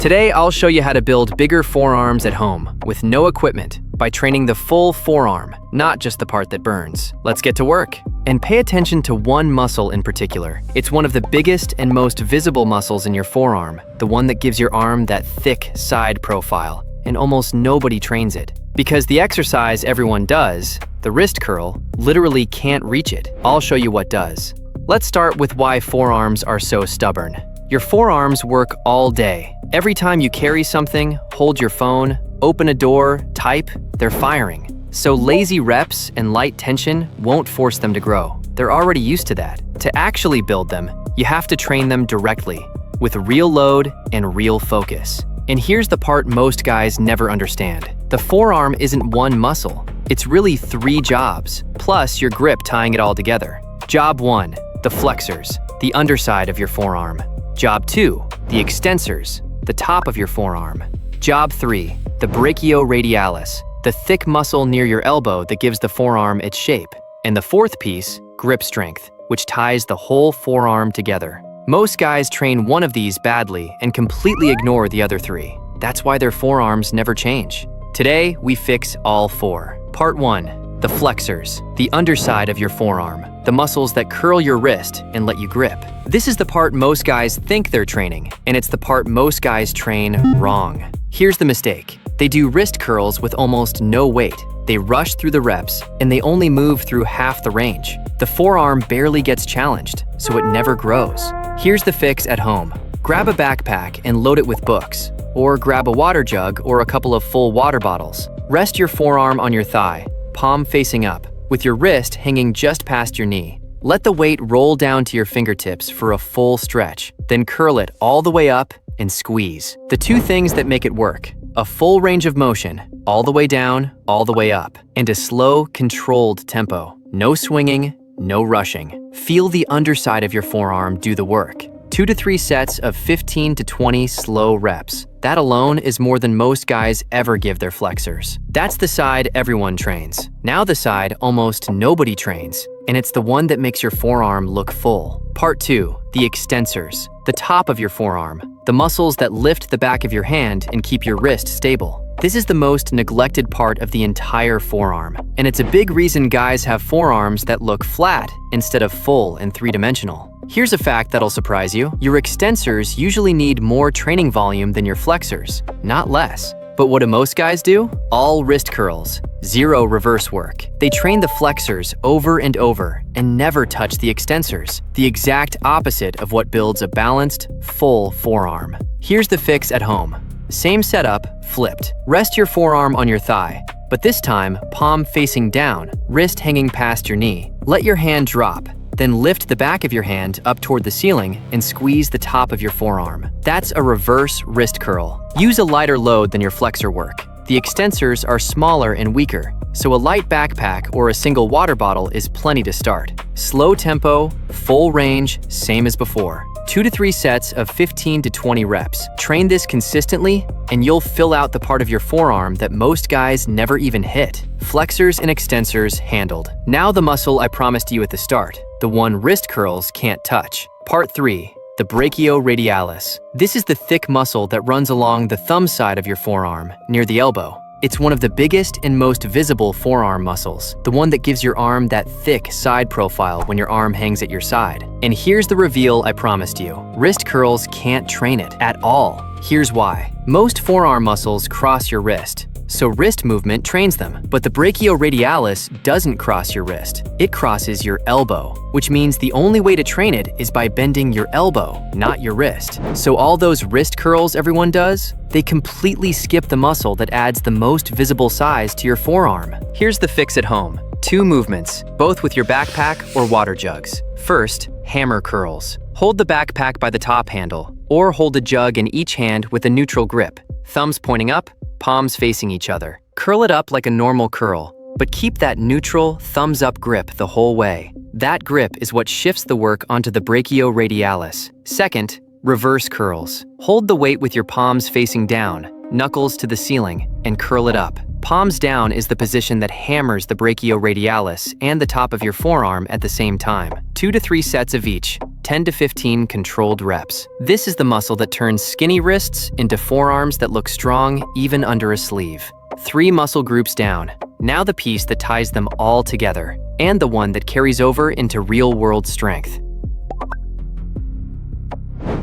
Today, I'll show you how to build bigger forearms at home with no equipment by training the full forearm, not just the part that burns. Let's get to work. And pay attention to one muscle in particular. It's one of the biggest and most visible muscles in your forearm, the one that gives your arm that thick side profile, and almost nobody trains it. Because the exercise everyone does, the wrist curl, literally can't reach it. I'll show you what does. Let's start with why forearms are so stubborn. Your forearms work all day. Every time you carry something, hold your phone, open a door, type, they're firing. So lazy reps and light tension won't force them to grow. They're already used to that. To actually build them, you have to train them directly, with real load and real focus. And here's the part most guys never understand. The forearm isn't one muscle. It's really 3 jobs, plus your grip tying it all together. Job 1, the flexors, the underside of your forearm. Job 2, the extensors, the top of your forearm. Job 3, the brachioradialis, the thick muscle near your elbow that gives the forearm its shape. And the 4th piece, grip strength, which ties the whole forearm together. Most guys train one of these badly and completely ignore the other 3. That's why their forearms never change. Today, we fix all 4. Part 1, the flexors, the underside of your forearm, the muscles that curl your wrist and let you grip. This is the part most guys think they're training, and it's the part most guys train wrong. Here's the mistake. They do wrist curls with almost no weight. They rush through the reps, and they only move through half the range. The forearm barely gets challenged, so it never grows. Here's the fix at home. Grab a backpack and load it with books, or grab a water jug or a couple of full water bottles. Rest your forearm on your thigh, palm facing up, with your wrist hanging just past your knee. Let the weight roll down to your fingertips for a full stretch, then curl it all the way up and squeeze. The 2 things that make it work: a full range of motion, all the way down, all the way up, and a slow, controlled tempo. No swinging, no rushing. Feel the underside of your forearm do the work. 2 to 3 sets of 15 to 20 slow reps. That alone is more than most guys ever give their flexors. That's the side everyone trains. Now the side almost nobody trains, and it's the one that makes your forearm look full. Part 2, the extensors, the top of your forearm, the muscles that lift the back of your hand and keep your wrist stable. This is the most neglected part of the entire forearm, and it's a big reason guys have forearms that look flat instead of full and 3-dimensional. Here's a fact that'll surprise you. Your extensors usually need more training volume than your flexors, not less. But what do most guys do? All wrist curls, 0 reverse work. They train the flexors over and over and never touch the extensors, the exact opposite of what builds a balanced, full forearm. Here's the fix at home. Same setup, flipped. Rest your forearm on your thigh, but this time, palm facing down, wrist hanging past your knee. Let your hand drop. Then lift the back of your hand up toward the ceiling and squeeze the top of your forearm. That's a reverse wrist curl. Use a lighter load than your flexor work. The extensors are smaller and weaker, so a light backpack or a single water bottle is plenty to start. Slow tempo, full range, same as before. 2 to 3 sets of 15 to 20 reps. Train this consistently, and you'll fill out the part of your forearm that most guys never even hit. Flexors and extensors handled. Now the muscle I promised you at the start, the one wrist curls can't touch. Part 3, the brachioradialis. This is the thick muscle that runs along the thumb side of your forearm, near the elbow. It's one of the biggest and most visible forearm muscles, the one that gives your arm that thick side profile when your arm hangs at your side. And here's the reveal I promised you. Wrist curls can't train it at all. Here's why. Most forearm muscles cross your wrist, so wrist movement trains them. But the brachioradialis doesn't cross your wrist. It crosses your elbow, which means the only way to train it is by bending your elbow, not your wrist. So all those wrist curls everyone does, they completely skip the muscle that adds the most visible size to your forearm. Here's the fix at home. 2 movements, both with your backpack or water jugs. First, hammer curls. Hold the backpack by the top handle, or hold a jug in each hand with a neutral grip. Thumbs pointing up, palms facing each other. Curl it up like a normal curl, but keep that neutral, thumbs-up grip the whole way. That grip is what shifts the work onto the brachioradialis. Second, reverse curls. Hold the weight with your palms facing down, knuckles to the ceiling, and curl it up. Palms down is the position that hammers the brachioradialis and the top of your forearm at the same time. 2 to 3 sets of each, 10 to 15 controlled reps. This is the muscle that turns skinny wrists into forearms that look strong even under a sleeve. 3 muscle groups down. Now the piece that ties them all together, and the one that carries over into real-world strength.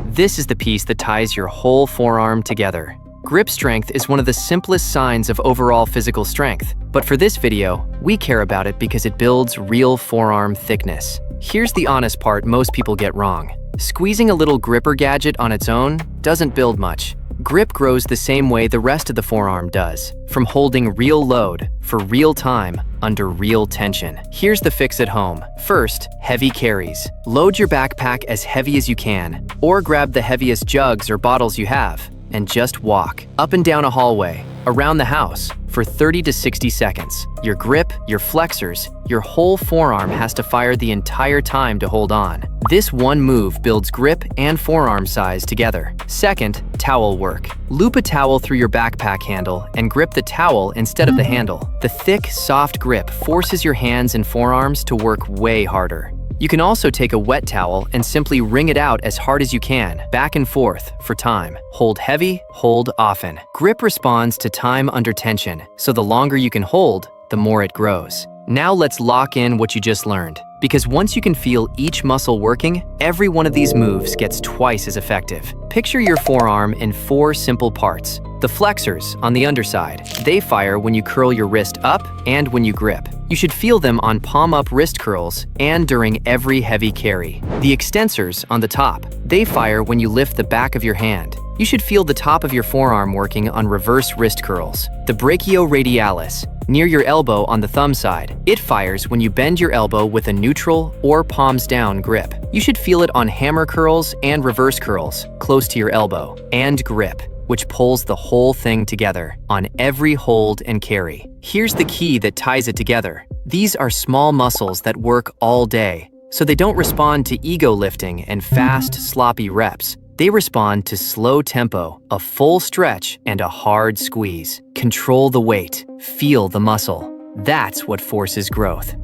This is the piece that ties your whole forearm together. Grip strength is one of the simplest signs of overall physical strength, but for this video, we care about it because it builds real forearm thickness. Here's the honest part most people get wrong. Squeezing a little gripper gadget on its own doesn't build much. Grip grows the same way the rest of the forearm does, from holding real load for real time under real tension. Here's the fix at home. First, heavy carries. Load your backpack as heavy as you can, or grab the heaviest jugs or bottles you have, and just walk up and down a hallway, around the house, for 30 to 60 seconds. Your grip, your flexors, your whole forearm has to fire the entire time to hold on. This one move builds grip and forearm size together. Second, towel work. Loop a towel through your backpack handle and grip the towel instead of the handle. The thick, soft grip forces your hands and forearms to work way harder. You can also take a wet towel and simply wring it out as hard as you can, back and forth, for time. Hold heavy, hold often. Grip responds to time under tension, so the longer you can hold, the more it grows. Now let's lock in what you just learned, because once you can feel each muscle working, every one of these moves gets twice as effective. Picture your forearm in 4 simple parts. The flexors on the underside. They fire when you curl your wrist up and when you grip. You should feel them on palm-up wrist curls and during every heavy carry. The extensors on the top. They fire when you lift the back of your hand. You should feel the top of your forearm working on reverse wrist curls. The brachioradialis, near your elbow on the thumb side. It fires when you bend your elbow with a neutral or palms down grip. You should feel it on hammer curls and reverse curls, close to your elbow. And grip, which pulls the whole thing together on every hold and carry. Here's the key that ties it together. These are small muscles that work all day, so they don't respond to ego lifting and fast, sloppy reps. They respond to slow tempo, a full stretch, and a hard squeeze. Control the weight, feel the muscle. That's what forces growth.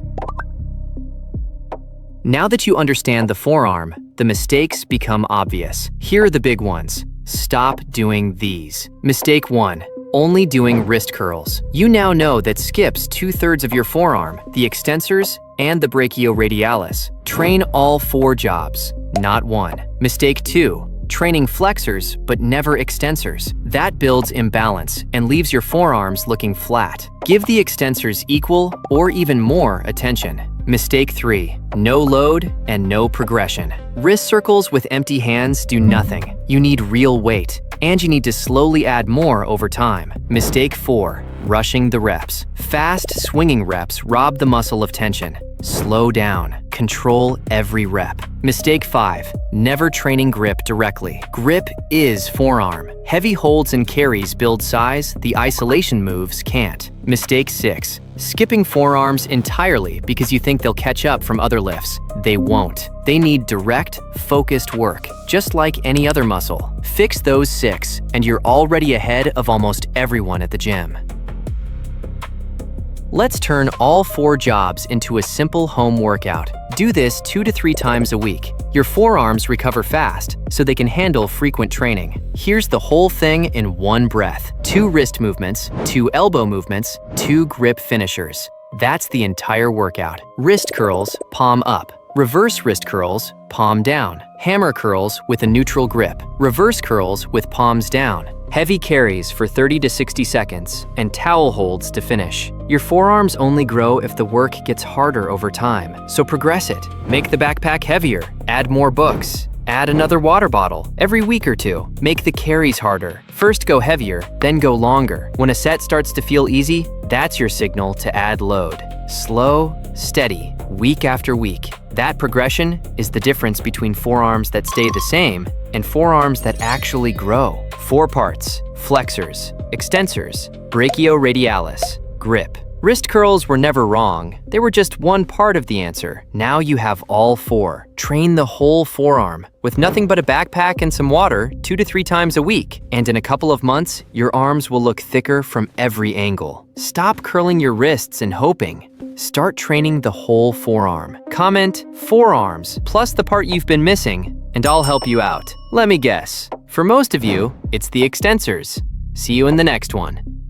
Now that you understand the forearm, the mistakes become obvious. Here are the big ones. Stop doing these. Mistake 1. Only doing wrist curls. You now know that skips 2/3 of your forearm, the extensors, and the brachioradialis. Train all 4 jobs, not 1. Mistake 2. Training flexors but never extensors. That builds imbalance and leaves your forearms looking flat. Give the extensors equal or even more attention. Mistake 3. No load and no progression. Wrist circles with empty hands do nothing. You need real weight, and you need to slowly add more over time. Mistake 4. Rushing the reps. Fast, swinging reps rob the muscle of tension. Slow down. Control every rep. Mistake 5. Never training grip directly. Grip is forearm. Heavy holds and carries build size, the isolation moves can't. Mistake 6. Skipping forearms entirely because you think they'll catch up from other lifts. They won't. They need direct, focused work, just like any other muscle. Fix those 6, and you're already ahead of almost everyone at the gym. Let's turn all 4 jobs into a simple home workout. Do this 2 to 3 times a week. Your forearms recover fast, so they can handle frequent training. Here's the whole thing in one breath. 2 wrist movements, 2 elbow movements, 2 grip finishers. That's the entire workout. Wrist curls, palm up. Reverse wrist curls, palm down. Hammer curls with a neutral grip. Reverse curls with palms down. Heavy carries for 30 to 60 seconds, and towel holds to finish. Your forearms only grow if the work gets harder over time, so progress it. Make the backpack heavier, add more books, add another water bottle every week or 2. Make the carries harder. First go heavier, then go longer. When a set starts to feel easy, that's your signal to add load. Slow, steady, week after week. That progression is the difference between forearms that stay the same and forearms that actually grow. 4 parts: flexors, extensors, brachioradialis, grip. Wrist curls were never wrong. They were just one part of the answer. Now you have all four. Train the whole forearm. With nothing but a backpack and some water, 2 to 3 times a week. And in a couple of months, your arms will look thicker from every angle. Stop curling your wrists and hoping. Start training the whole forearm. Comment forearms plus the part you've been missing, and I'll help you out. Let me guess. For most of you, it's the extensors. See you in the next one.